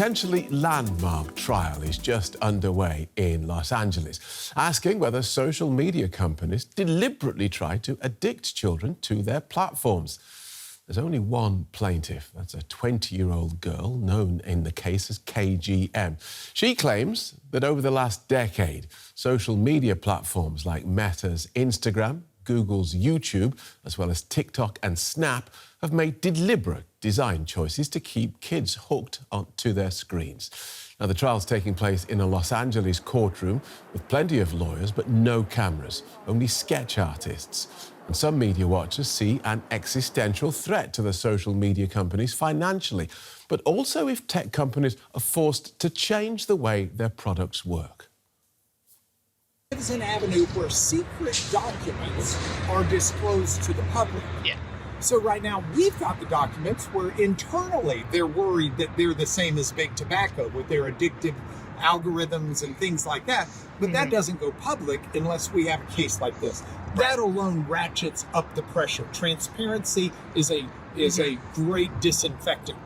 potentially landmark trial is just underway in Los Angeles, asking whether social media companies deliberately try to addict children to their platforms. There's only one plaintiff. That's a 20-year-old girl known in the case as KGM. She claims that over the last decade, social media platforms like Meta's Instagram, Google's YouTube, as well as TikTok and Snap, have made deliberate design choices to keep kids hooked onto their screens. Now, the trial's taking place in a Los Angeles courtroom with plenty of lawyers, but no cameras, only sketch artists. And some media watchers see an existential threat to the social media companies financially, but also if tech companies are forced to change the way their products work. It's an avenue where secret documents are disclosed to the public. Yeah. So right now we've got the documents where internally they're worried that they're the same as big tobacco with their addictive algorithms and things like that. But that doesn't go public unless we have a case like this. That alone ratchets up the pressure. Transparency is a great disinfectant.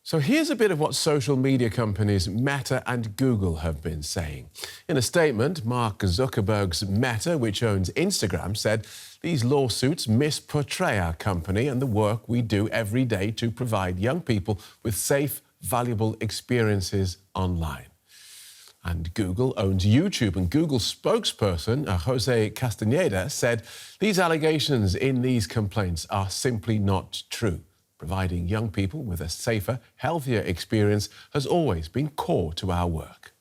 So here's a bit of what social media companies Meta and Google have been saying. In a statement, Mark Zuckerberg's Meta, which owns Instagram, said these lawsuits misportray our company and the work we do every day to provide young people with safe, valuable experiences online. And Google owns YouTube, and Google spokesperson Jose Castañeda said these allegations in these complaints are simply not true. Providing young people with a safer, healthier experience has always been core to our work.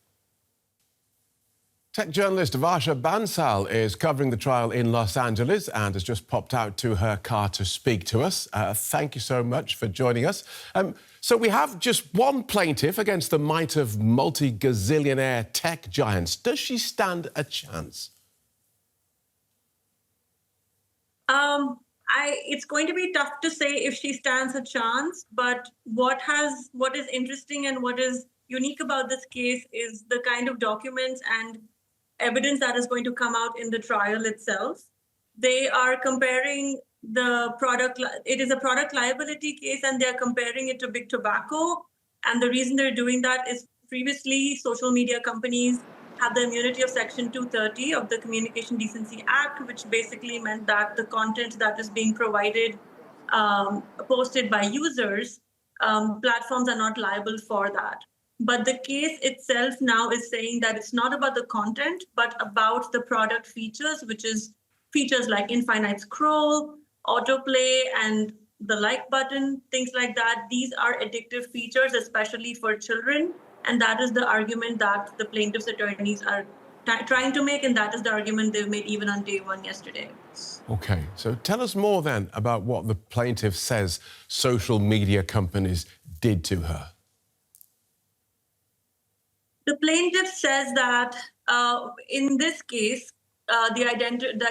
Tech journalist Varsha Bansal is covering the trial in Los Angeles and has just popped out to her car to speak to us. Thank you so much for joining us. So we have just one plaintiff against the might of multi-gazillionaire tech giants. Does she stand a chance? It's going to be tough to say if she stands a chance, but what is interesting and what is unique about this case is the kind of documents and evidence that is going to come out in the trial itself. They are comparing the product, it is a product liability case, and they're comparing it to big tobacco. And the reason they're doing that is previously social media companies had the immunity of Section 230 of the Communication Decency Act, which basically meant that the content that is being provided, posted by users, platforms are not liable for that. But the case itself now is saying that it's not about the content, but about the product features, which is features like infinite scroll, autoplay, and the like button, things like that. These are addictive features, especially for children. And that is the argument that the plaintiff's attorneys are trying to make, and that is the argument they've made even on day one yesterday. OK, so tell us more then about what the plaintiff says social media companies did to her. The plaintiff says that in this case, the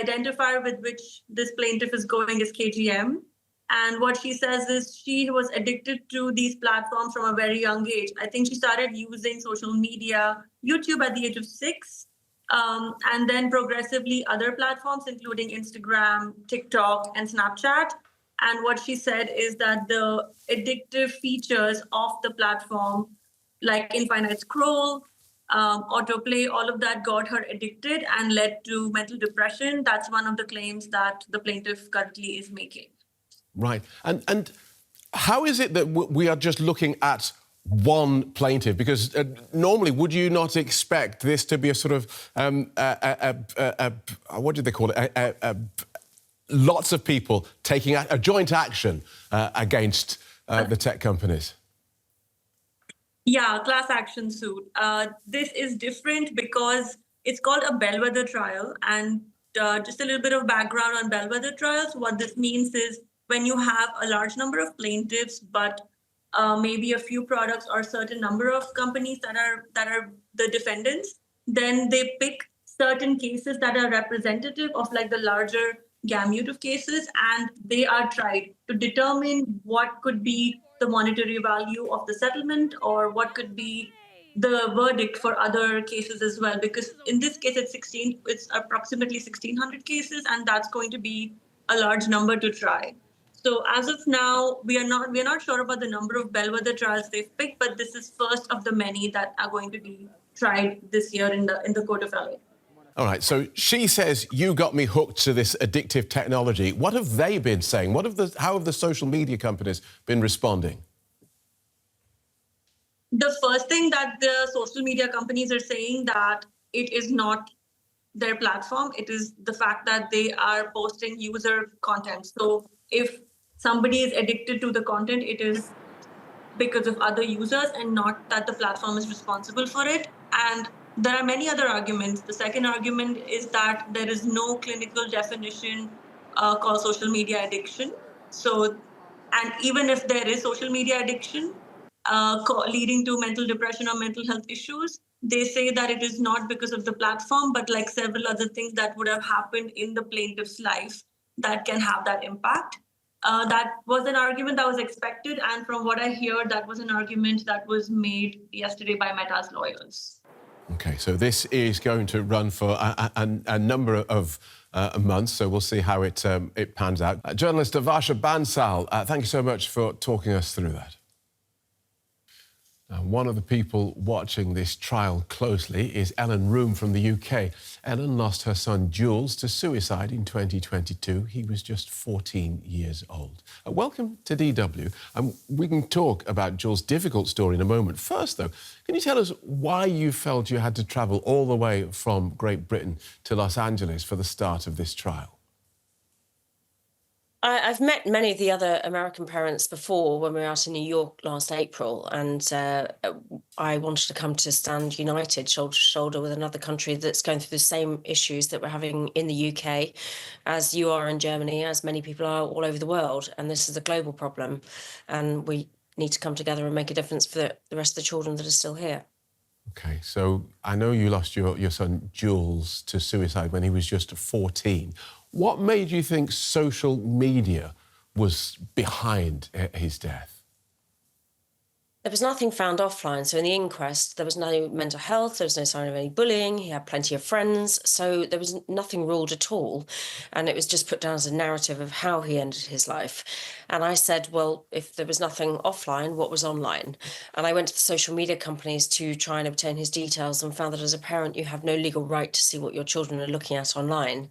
identifier with which this plaintiff is going is KGM. And what she says is she was addicted to these platforms from a very young age. I think she started using social media, YouTube at the age of 6, and then progressively other platforms, including Instagram, TikTok, and Snapchat. And what she said is that the addictive features of the platform, like infinite scroll, autoplay, all of that got her addicted and led to mental depression. That's one of the claims that the plaintiff currently is making. Right. And how is it that we are just looking at one plaintiff? Because normally, would you not expect this to be a sort of, what do they call it? Lots of people taking a joint action against the tech companies? Yeah, class action suit. This is different because it's called a bellwether trial. And just a little bit of background on bellwether trials. What this means is when you have a large number of plaintiffs, but maybe a few products or a certain number of companies that are the defendants, then they pick certain cases that are representative of like the larger gamut of cases, and they are tried to determine what could be the monetary value of the settlement or what could be the verdict for other cases as well. Because in this case, it's approximately 1,600 cases, and that's going to be a large number to try. So as of now, we are not sure about the number of bellwether trials they've picked, but this is first of the many that are going to be tried this year in the court of LA. All right, so she says, you got me hooked to this addictive technology. What have they been saying? How have the social media companies been responding? The first thing that the social media companies are saying that it is not their platform. It is the fact that they are posting user content. So if somebody is addicted to the content, it is because of other users and not that the platform is responsible for it. And there are many other arguments. The second argument is that there is no clinical definition called social media addiction. So, and even if there is social media addiction leading to mental depression or mental health issues, they say that it is not because of the platform, but like several other things that would have happened in the plaintiff's life that can have that impact. That was an argument that was expected, and from what I hear, that was an argument that was made yesterday by Meta's lawyers. OK, so this is going to run for a number of months, so we'll see how it pans out. Journalist Varsha Bansal, thank you so much for talking us through that. Now, one of the people watching this trial closely is Roome from the UK. Ellen lost her son Jools to suicide in 2022. He was just 14 years old. Welcome to DW. We can talk about Jools' difficult story in a moment. First, though, can you tell us why you felt you had to travel all the way from Great Britain to Los Angeles for the start of this trial? I've met many of the other American parents before when we were out in New York last April, and I wanted to come to stand united, shoulder to shoulder with another country that's going through the same issues that we're having in the UK, as you are in Germany, as many people are all over the world. And this is a global problem, and we need to come together and make a difference for the rest of the children that are still here. OK, so I know you lost your son Jools to suicide when he was just 14. What made you think social media was behind his death? There was nothing found offline. So in the inquest, there was no mental health, there was no sign of any bullying, he had plenty of friends, so there was nothing ruled at all. And it was just put down as a narrative of how he ended his life. And I said, well, if there was nothing offline, what was online? And I went to the social media companies to try and obtain his details and found that as a parent, you have no legal right to see what your children are looking at online.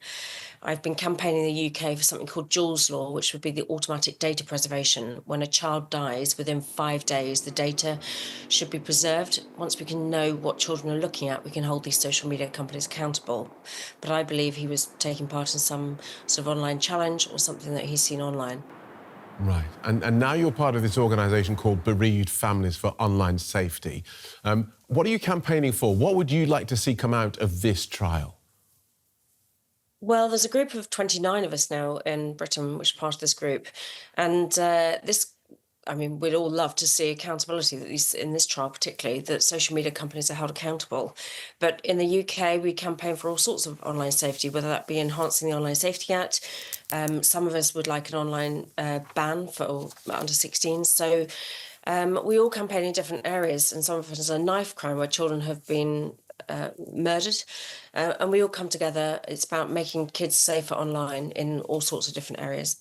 I've been campaigning in the UK for something called Jools law, which would be the automatic data preservation. When a child dies, within 5 days, the data should be preserved. Once we can know what children are looking at, we can hold these social media companies accountable. But I believe he was taking part in some sort of online challenge or something that he's seen online. Right. And now you're part of this organisation called Bereaved Families for Online Safety. What are you campaigning for? What would you like to see come out of this trial? Well, there's a group of 29 of us now in Britain, which is part of this group. And we'd all love to see accountability, that in this trial particularly, that social media companies are held accountable. But in the UK, we campaign for all sorts of online safety, whether that be enhancing the Online Safety Act. Some of us would like an online ban for under 16s. So we all campaign in different areas, and some of us is a knife crime where children have been murdered, and we all come together. It's about making kids safer online in all sorts of different areas.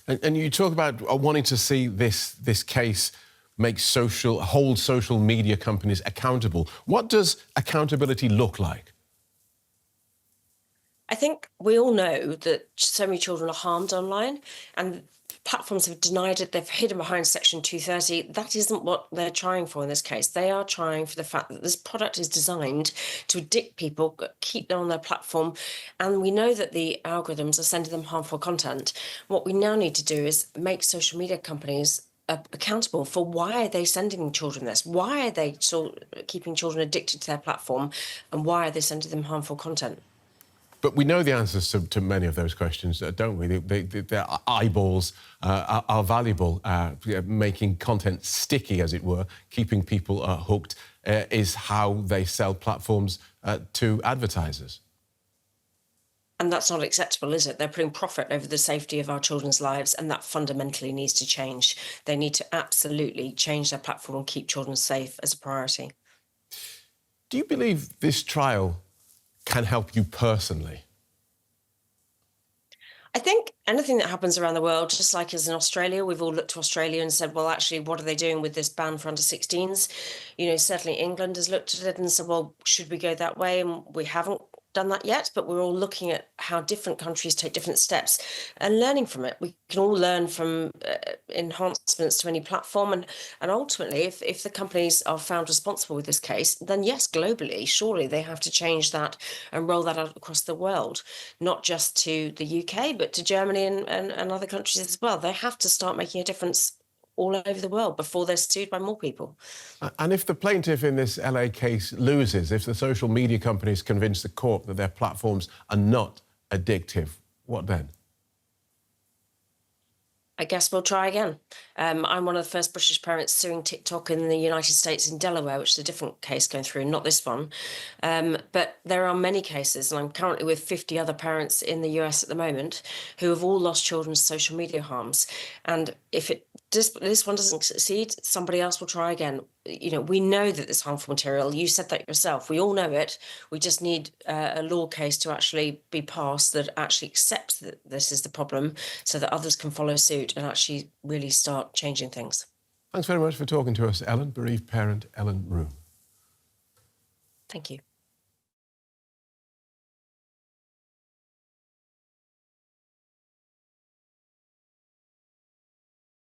And you talk about wanting to see this case hold social media companies accountable. What does accountability look like? I think we all know that so many children are harmed online, and platforms have denied it. They've hidden behind Section 230. That isn't what they're trying for in this case. They are trying for the fact that this product is designed to addict people, keep them on their platform. And we know that the algorithms are sending them harmful content. What we now need to do is make social media companies accountable for why are they sending children this? Why are they keeping children addicted to their platform? And why are they sending them harmful content? But we know the answers to many of those questions, don't we? Their eyeballs are valuable. Making content sticky, as it were, keeping people hooked, is how they sell platforms to advertisers. And that's not acceptable, is it? They're putting profit over the safety of our children's lives, and that fundamentally needs to change. They need to absolutely change their platform and keep children safe as a priority. Do you believe this trial can help you personally? I think anything that happens around the world, just like as in Australia, we've all looked to Australia and said, well, actually, what are they doing with this ban for under 16s? You know, certainly England has looked at it and said, well, should we go that way? And we haven't done that yet, but we're all looking at how different countries take different steps and learning from it. We can all learn from enhancements to any platform. And ultimately, if the companies are found responsible with this case, then yes, globally, surely they have to change that and roll that out across the world, not just to the UK, but to Germany and other countries as well. They have to start making a difference all over the world before they're sued by more people. And if the plaintiff in this LA case loses, if the social media companies convince the court that their platforms are not addictive, what then? I guess we'll try again. I'm one of the first British parents suing TikTok in the United States in Delaware, which is a different case going through, not this one. But there are many cases, and I'm currently with 50 other parents in the US at the moment who have all lost children to social media harms. And if this one doesn't succeed, somebody else will try again. You know, we know that this harmful material, you said that yourself, we all know it. We just need a law case to actually be passed that actually accepts that this is the problem so that others can follow suit and actually really start changing things. Thanks very much for talking to us, Ellen, bereaved parent Ellen Roome. Thank you.